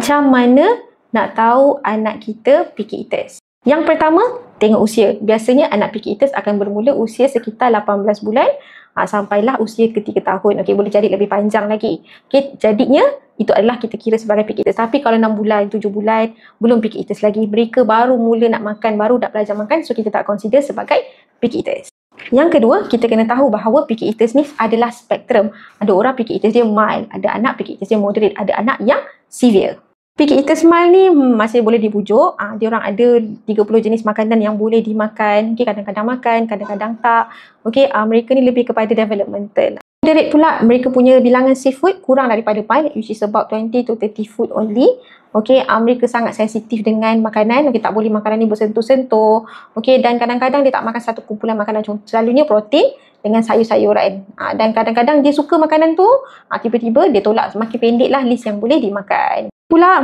Macam mana nak tahu anak kita picky eaters? Yang pertama, tengok usia. Biasanya anak picky eaters akan bermula usia sekitar 18 bulan sampailah usia ke 3 tahun. Okey, boleh jadi lebih panjang lagi. Okey, jadinya itu adalah kita kira sebagai picky eaters. Tapi kalau 6 bulan, 7 bulan, belum picky eaters lagi. Mereka baru mula nak makan, baru nak belajar makan. So, kita tak consider sebagai picky eaters. Yang kedua, kita kena tahu bahawa picky eaters ni adalah spektrum. Ada orang picky eaters dia mild, ada anak picky eaters dia moderate, ada anak yang severe. Picky eaters mild ni masih boleh dibujuk. Dia orang ada 30 jenis makanan yang boleh dimakan. Okay, kadang-kadang makan, kadang-kadang tak. Okay, mereka ni lebih kepada developmental. Moderate pula, mereka punya bilangan seafood kurang daripada mild, which is about 20 to 30 food only. Okay, mereka sangat sensitif dengan makanan. Okay, tak boleh makanan ni bersentuh-sentuh. Okay, dan kadang-kadang dia tak makan satu kumpulan makanan. Selalunya protein dengan sayur-sayuran. Dan kadang-kadang dia suka makanan tu, tiba-tiba dia tolak. Semakin pendek lah list yang boleh dimakan. Pula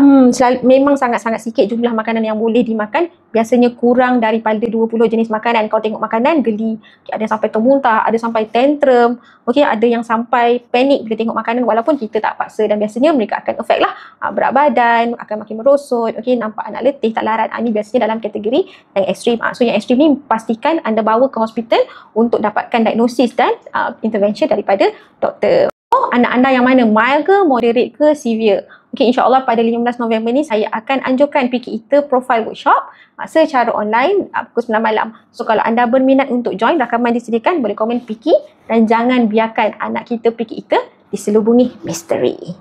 memang sangat-sangat sikit jumlah makanan yang boleh dimakan. Biasanya kurang daripada 20 jenis makanan. Kau tengok makanan, geli. Okay, ada yang sampai termuntah, ada sampai tantrum. Okay, ada yang sampai panik bila tengok makanan walaupun kita tak paksa. Dan biasanya mereka akan affect lah. Berat badan, akan makin merosot. Okay, nampak anak letih, tak larat. Ini biasanya dalam kategori yang ekstrim. So yang ekstrim ni pastikan anda bawa ke hospital untuk dapatkan diagnosis dan intervention daripada doktor. Anak anda yang mana? Mild ke, moderate ke, severe? Okay, insyaAllah pada 15 November ni saya akan anjurkan Picky Eater Profile Workshop secara online pukul 9 malam. So kalau anda berminat untuk join, rakaman disediakan, boleh komen Picky dan jangan biarkan anak kita Picky Eater diselubungi misteri.